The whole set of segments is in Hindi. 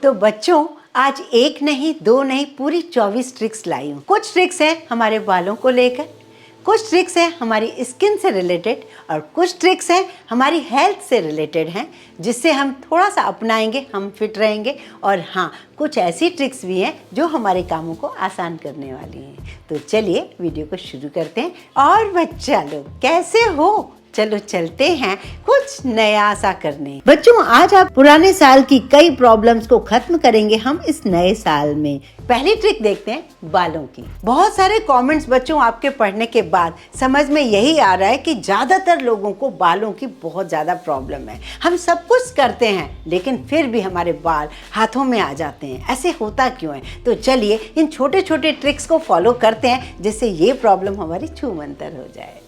तो बच्चों, आज एक नहीं, दो नहीं, पूरी 24 ट्रिक्स लाई हूँ। कुछ ट्रिक्स हैं हमारे बालों को लेकर, कुछ ट्रिक्स हैं हमारी स्किन से रिलेटेड और कुछ ट्रिक्स हैं हमारी हेल्थ से रिलेटेड हैं, जिससे हम थोड़ा सा अपनाएंगे हम फिट रहेंगे। और हाँ, कुछ ऐसी ट्रिक्स भी हैं जो हमारे कामों को आसान करने वाली हैं। तो चलिए वीडियो को शुरू करते हैं। और बच्चा लोग कैसे हो? चलो चलते हैं कुछ नया सा करने। बच्चों, आज आप पुराने साल की कई प्रॉब्लम्स को खत्म करेंगे हम इस नए साल में। पहली ट्रिक देखते हैं बालों की। बहुत सारे कमेंट्स बच्चों आपके पढ़ने के बाद समझ में यही आ रहा है कि ज्यादातर लोगों को बालों की बहुत ज्यादा प्रॉब्लम है। हम सब कुछ करते हैं लेकिन फिर भी हमारे बाल हाथों में आ जाते हैं। ऐसे होता क्यों है? तो चलिए इन छोटे छोटे ट्रिक्स को फॉलो करते हैं जिससे ये प्रॉब्लम हमारी छूमंतर हो जाए।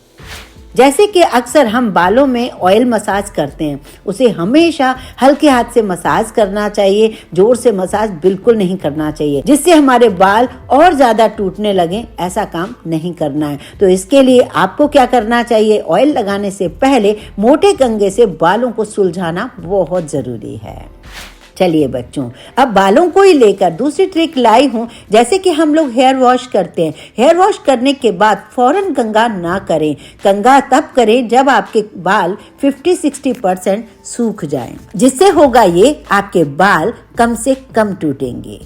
जैसे कि अक्सर हम बालों में ऑयल मसाज करते हैं, उसे हमेशा हल्के हाथ से मसाज करना चाहिए, जोर से मसाज बिल्कुल नहीं करना चाहिए जिससे हमारे बाल और ज्यादा टूटने लगे। ऐसा काम नहीं करना है। तो इसके लिए आपको क्या करना चाहिए? ऑयल लगाने से पहले मोटे कंघे से बालों को सुलझाना बहुत जरूरी है। चलिए बच्चों, अब बालों को ही लेकर दूसरी ट्रिक लाई हूँ। जैसे कि हम लोग हेयर वॉश करते हैं, हेयर वॉश करने के बाद फौरन कंघा ना करें। कंघा तब करें जब आपके बाल 50-60% सूख जाएं। जिससे होगा ये, आपके बाल कम से कम टूटेंगे।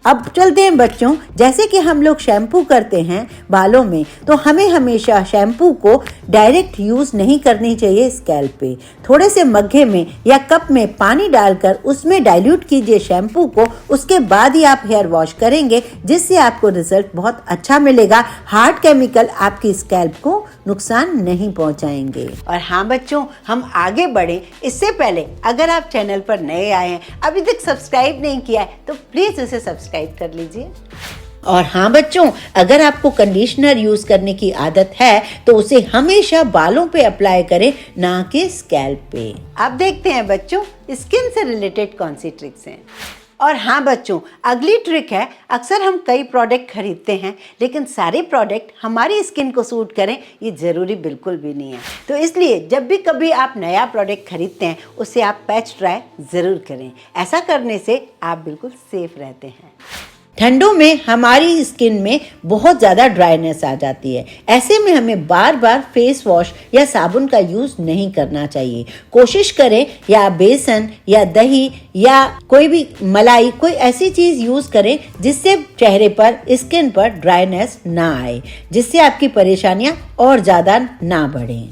अब चलते हैं बच्चों, जैसे कि हम लोग शैम्पू करते हैं बालों में, तो हमें हमेशा शैम्पू को डायरेक्ट यूज नहीं करनी चाहिए स्कैल्प पे। थोड़े से मग्गे में या कप में पानी डालकर उसमें डाइल्यूट कीजिए शैम्पू को, उसके बाद ही आप हेयर वॉश करेंगे, जिससे आपको रिजल्ट बहुत अच्छा मिलेगा। हार्ड केमिकल आपकी स्कैल्प को नुकसान नहीं पहुंचाएंगे। और हाँ बच्चों, हम आगे बढ़े इससे पहले अगर आप चैनल पर नए आए हैं, अभी तक सब्सक्राइब नहीं किया है, तो प्लीज उसे सब्सक्राइब कर लीजिए। और हाँ बच्चों, अगर आपको कंडीशनर यूज करने की आदत है तो उसे हमेशा बालों पे अप्लाई करें, ना कि स्कैल्प पे। अब देखते हैं बच्चों, स्किन से रिलेटेड कौन सी ट्रिक्स हैं। और हाँ बच्चों, अगली ट्रिक है, अक्सर हम कई प्रोडक्ट खरीदते हैं लेकिन सारे प्रोडक्ट हमारी स्किन को सूट करें ये ज़रूरी बिल्कुल भी नहीं है। तो इसलिए जब भी कभी आप नया प्रोडक्ट खरीदते हैं उसे आप पैच ट्राई ज़रूर करें। ऐसा करने से आप बिल्कुल सेफ रहते हैं। ठंडों में हमारी स्किन में बहुत ज़्यादा ड्राइनेस आ जाती है। ऐसे में हमें बार बार फेस वॉश या साबुन का यूज नहीं करना चाहिए। कोशिश करें या बेसन या दही या कोई भी मलाई, कोई ऐसी चीज यूज करें जिससे चेहरे पर, स्किन पर ड्राइनेस ना आए, जिससे आपकी परेशानियां और ज्यादा ना बढ़ें।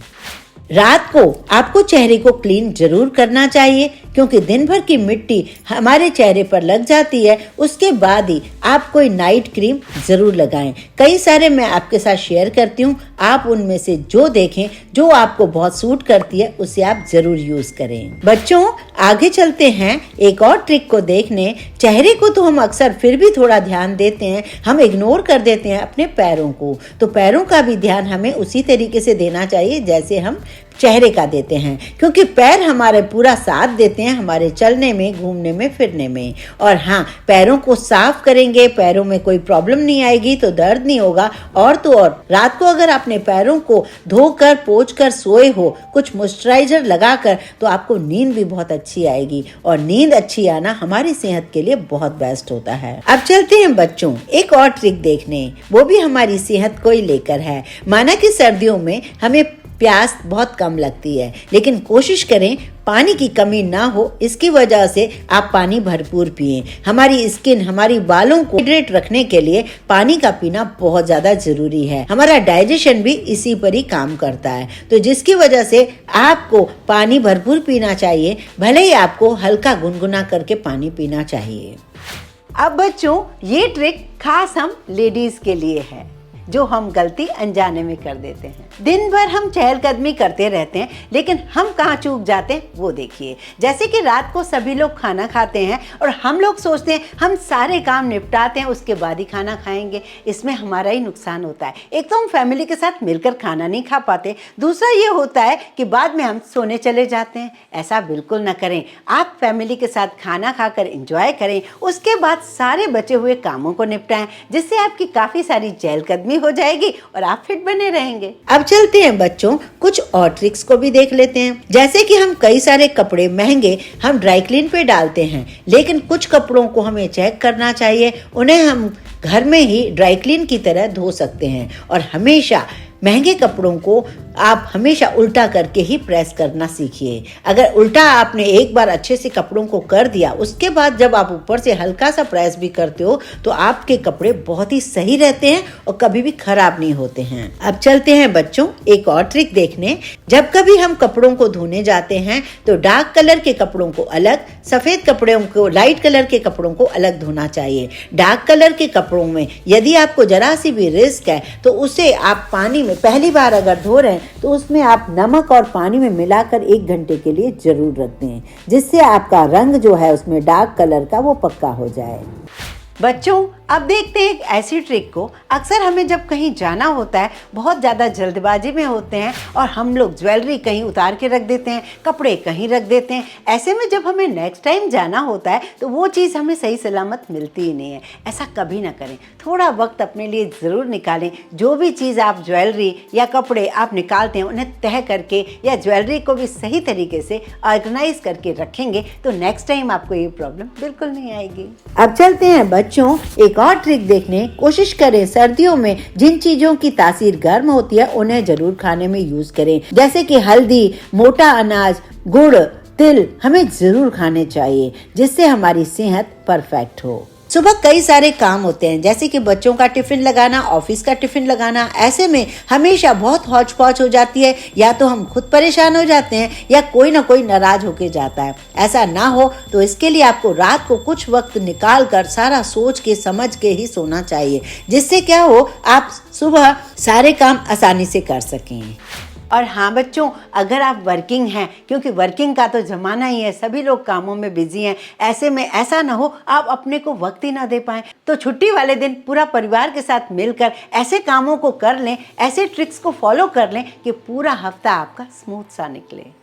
रात को आपको चेहरे को क्लीन जरूर करना चाहिए, क्योंकि दिन भर की मिट्टी हमारे चेहरे पर लग जाती है। उसके बाद ही आप कोई नाइट क्रीम जरूर लगाएं। कई सारे मैं आपके साथ शेयर करती हूँ, आप उनमें से जो देखें जो आपको बहुत सूट करती है उसे आप जरूर यूज करें। बच्चों, आगे चलते हैं एक और ट्रिक को देखने। चेहरे को तो हम अक्सर फिर भी थोड़ा ध्यान देते हैं, हम इग्नोर कर देते हैं अपने पैरों को। तो पैरों का भी ध्यान हमें उसी तरीके से देना चाहिए जैसे हम चेहरे का देते हैं, क्योंकि पैर हमारे पूरा साथ देते हैं हमारे चलने में, घूमने में, फिरने में। और हाँ, पैरों को साफ करेंगे, पैरों में कोई प्रॉब्लम नहीं आएगी तो दर्द नहीं होगा। और तो और, रात को अगर आपने पैरों को धोकर पोंछकर सोए हो, कुछ मॉइस्चराइजर लगाकर, तो आपको नींद भी बहुत अच्छी आएगी। और नींद अच्छी आना हमारी सेहत के लिए बहुत बेस्ट होता है। अब चलते हैं बच्चों एक और ट्रिक देखने, वो भी हमारी सेहत को ही लेकर है। माना कि सर्दियों में हमें प्यास बहुत कम लगती है, लेकिन कोशिश करें पानी की कमी ना हो। इसकी वजह से आप पानी भरपूर पिएं। हमारी स्किन, हमारी बालों को हाइड्रेट रखने के लिए पानी का पीना बहुत ज्यादा जरूरी है। हमारा डाइजेशन भी इसी पर ही काम करता है, तो जिसकी वजह से आपको पानी भरपूर पीना चाहिए। भले ही आपको हल्का गुनगुना करके पानी पीना चाहिए। अब बच्चों, ये ट्रिक खास हम लेडीज के लिए है, जो हम गलती अनजाने में कर देते हैं। दिन भर हम चहलकदमी करते रहते हैं, लेकिन हम कहाँ चूक जाते हैं वो देखिए। जैसे कि रात को सभी लोग खाना खाते हैं और हम लोग सोचते हैं हम सारे काम निपटाते हैं उसके बाद ही खाना खाएंगे। इसमें हमारा ही नुकसान होता है। एक तो हम फैमिली के साथ मिलकर खाना नहीं खा पाते, दूसरा ये होता है कि बाद में हम सोने चले जाते हैं। ऐसा बिल्कुल ना करें। आप फैमिली के साथ खाना खाकर एंजॉय करें, उसके बाद सारे बचे हुए कामों को निपटाएं, जिससे आपकी काफ़ी सारी चहलकदमी हो जाएगी और आप फिट बने रहेंगे। अब चलते हैं बच्चों, कुछ और ट्रिक्स को भी देख लेते हैं। जैसे कि हम कई सारे कपड़े महंगे हम ड्राई क्लीन पे डालते हैं, लेकिन कुछ कपड़ों को हमें चेक करना चाहिए, उन्हें हम घर में ही ड्राई क्लीन की तरह धो सकते हैं। और हमेशा महंगे कपड़ों को आप हमेशा उल्टा करके ही प्रेस करना सीखिए। अगर उल्टा आपने एक बार अच्छे से कपड़ों को कर दिया, उसके बाद जब आप ऊपर से हल्का सा प्रेस भी करते हो तो आपके कपड़े बहुत ही सही रहते हैं और कभी भी खराब नहीं होते हैं। अब चलते हैं बच्चों एक और ट्रिक देखने। जब कभी हम कपड़ों को धोने जाते हैं तो डार्क कलर के कपड़ों को अलग, सफेद कपड़ों को, लाइट कलर के कपड़ों को अलग धोना चाहिए। डार्क कलर के कपड़ों में यदि आपको जरा सी भी रिस्क है तो उसे आप पानी में पहली बार अगर धो रहे हैं तो उसमें आप नमक और पानी में मिलाकर 1 घंटे के लिए जरूर रख दें, जिससे आपका रंग जो है उसमें डार्क कलर का वो पक्का हो जाए। बच्चों अब देखते हैं एक ऐसी ट्रिक को। अक्सर हमें जब कहीं जाना होता है, बहुत ज़्यादा जल्दबाजी में होते हैं और हम लोग ज्वेलरी कहीं उतार के रख देते हैं, कपड़े कहीं रख देते हैं। ऐसे में जब हमें नेक्स्ट टाइम जाना होता है तो वो चीज़ हमें सही सलामत मिलती ही नहीं है। ऐसा कभी ना करें, थोड़ा वक्त अपने लिए ज़रूर निकालें। जो भी चीज़ आप ज्वेलरी या कपड़े आप निकालते हैं उन्हें तह करके या ज्वेलरी को भी सही तरीके से ऑर्गेनाइज करके रखेंगे तो नेक्स्ट टाइम आपको ये प्रॉब्लम बिल्कुल नहीं आएगी। अब चलते हैं बच्चों एक और ट्रिक देखने। कोशिश करें सर्दियों में जिन चीजों की तासीर गर्म होती है उन्हें जरूर खाने में यूज करें, जैसे कि हल्दी, मोटा अनाज, गुड़, तिल हमें जरूर खाने चाहिए, जिससे हमारी सेहत परफेक्ट हो। सुबह कई सारे काम होते हैं, जैसे कि बच्चों का टिफिन लगाना, ऑफिस का टिफिन लगाना। ऐसे में हमेशा बहुत हौच पौच हो जाती है, या तो हम खुद परेशान हो जाते हैं या कोई ना कोई नाराज होके जाता है। ऐसा ना हो तो इसके लिए आपको रात को कुछ वक्त निकाल कर सारा सोच के समझ के ही सोना चाहिए, जिससे क्या हो आप सुबह सारे काम आसानी से कर सकें। और हाँ बच्चों, अगर आप वर्किंग हैं, क्योंकि वर्किंग का तो ज़माना ही है, सभी लोग कामों में बिजी हैं, ऐसे में ऐसा ना हो आप अपने को वक्त ही ना दे पाएँ, तो छुट्टी वाले दिन पूरा परिवार के साथ मिलकर ऐसे कामों को कर लें, ऐसे ट्रिक्स को फॉलो कर लें कि पूरा हफ्ता आपका स्मूथ सा निकले।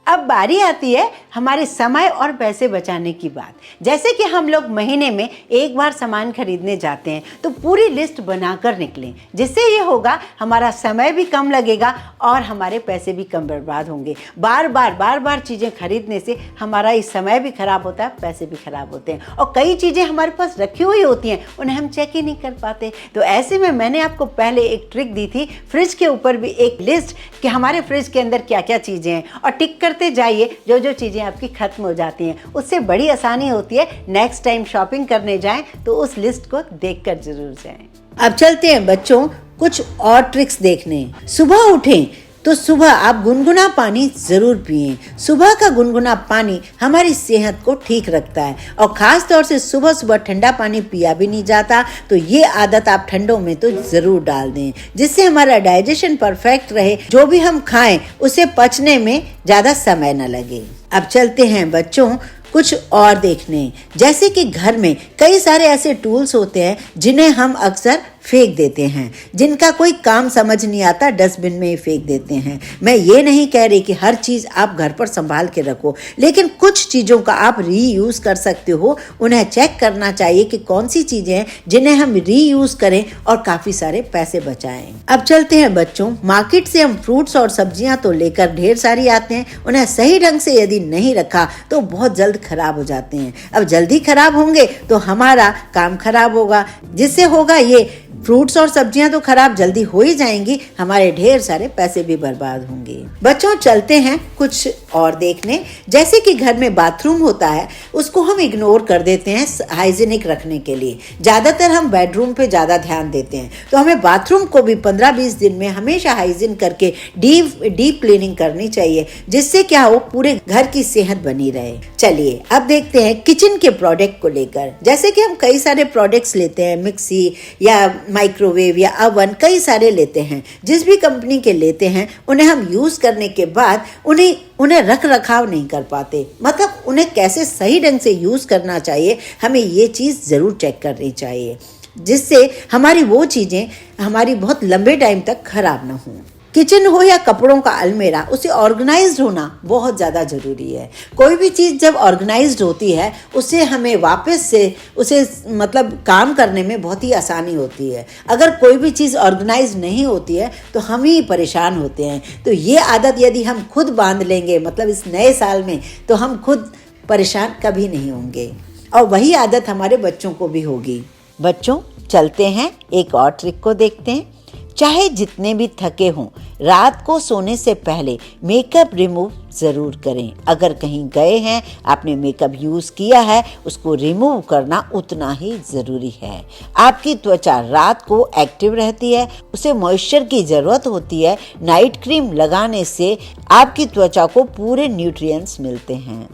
अब बारी आती है हमारे समय और पैसे बचाने की बात। जैसे कि हम लोग महीने में एक बार सामान खरीदने जाते हैं तो पूरी लिस्ट बनाकर निकलें, जिससे ये होगा हमारा समय भी कम लगेगा और हमारे पैसे भी कम बर्बाद होंगे। बार बार चीज़ें खरीदने से हमारा इस समय भी खराब होता है, पैसे भी खराब होते हैं और कई चीज़ें हमारे पास रखी हुई होती हैं, उन्हें हम चेक ही नहीं कर पाते। तो ऐसे में मैंने आपको पहले एक ट्रिक दी थी, फ्रिज के ऊपर भी एक लिस्ट कि हमारे फ्रिज के अंदर क्या क्या चीज़ें हैं, और टिक करते जाइए जो जो चीज़ें आपकी खत्म हो जाती हैं। उससे बड़ी आसानी होती है, नेक्स्ट टाइम शॉपिंग करने जाएं तो उस लिस्ट को देखकर जरूर जाएं। अब चलते हैं बच्चों कुछ और ट्रिक्स देखने। सुबह उठें तो सुबह आप गुनगुना पानी जरूर पिएं। सुबह का गुनगुना पानी हमारी सेहत को ठीक रखता है और खास तौर से सुबह सुबह ठंडा पानी पिया भी नहीं जाता, तो ये आदत आप ठंडों में तो जरूर डाल दें, जिससे हमारा डाइजेशन परफेक्ट रहे, जो भी हम खाएं उसे पचने में ज्यादा समय न लगे। अब चलते हैं बच्चों कुछ और देखने। जैसे कि घर में कई सारे ऐसे टूल्स होते हैं जिन्हें हम अक्सर फेंक देते हैं, जिनका कोई काम समझ नहीं आता, डस्टबिन में ही फेंक देते हैं। मैं ये नहीं कह रही कि हर चीज़ आप घर पर संभाल के रखो, लेकिन कुछ चीज़ों का आप रीयूज़ कर सकते हो। उन्हें चेक करना चाहिए कि कौन सी चीज़ें हैं जिन्हें हम रीयूज़ करें और काफ़ी सारे पैसे बचाएं। अब चलते हैं बच्चों, मार्केट से हम फ्रूट्स और सब्जियां तो लेकर ढेर सारी आते हैं, उन्हें सही ढंग से यदि नहीं रखा तो बहुत जल्द खराब हो जाते हैं। अब जल्दी खराब होंगे तो हमारा काम खराब होगा, जिससे होगा ये फ्रूट्स और सब्जियां तो खराब जल्दी हो ही जाएंगी, हमारे ढेर सारे पैसे भी बर्बाद होंगे। बच्चों चलते हैं कुछ और देखने। जैसे कि घर में बाथरूम होता है, उसको हम इग्नोर कर देते हैं हाइजीनिक रखने के लिए। ज़्यादातर हम बेडरूम पे ज़्यादा ध्यान देते हैं, तो हमें बाथरूम को भी 15-20 दिन में हमेशा हाइजीन करके डीप क्लीनिंग करनी चाहिए, जिससे क्या हो पूरे घर की सेहत बनी रहे। चलिए अब देखते हैं किचन के प्रोडक्ट को लेकर। जैसे कि हम कई सारे प्रोडक्ट्स लेते हैं, मिक्सी या माइक्रोवेव या अवन, कई सारे लेते हैं। जिस भी कंपनी के लेते हैं उन्हें हम यूज़ करने के बाद उन्हें रख रखाव नहीं कर पाते, मतलब उन्हें कैसे सही ढंग से यूज़ करना चाहिए, हमें ये चीज़ ज़रूर चेक करनी चाहिए, जिससे हमारी वो चीज़ें हमारी बहुत लंबे टाइम तक खराब ना हों। किचन हो या कपड़ों का अलमेरा, उसे ऑर्गेनाइज्ड होना बहुत ज़्यादा ज़रूरी है। कोई भी चीज़ जब ऑर्गेनाइज्ड होती है उससे हमें वापस से उसे मतलब काम करने में बहुत ही आसानी होती है। अगर कोई भी चीज़ ऑर्गेनाइज्ड नहीं होती है तो हम ही परेशान होते हैं। तो ये आदत यदि हम खुद बांध लेंगे मतलब इस नए साल में, तो हम खुद परेशान कभी नहीं होंगे और वही आदत हमारे बच्चों को भी होगी। बच्चों, चलते हैं एक और ट्रिक को देखते हैं। चाहे जितने भी थके हों, रात को सोने से पहले मेकअप रिमूव ज़रूर करें। अगर कहीं गए हैं, आपने मेकअप यूज़ किया है, उसको रिमूव करना उतना ही ज़रूरी है। आपकी त्वचा रात को एक्टिव रहती है, उसे मॉइस्चर की ज़रूरत होती है। नाइट क्रीम लगाने से आपकी त्वचा को पूरे न्यूट्रिएंट्स मिलते हैं।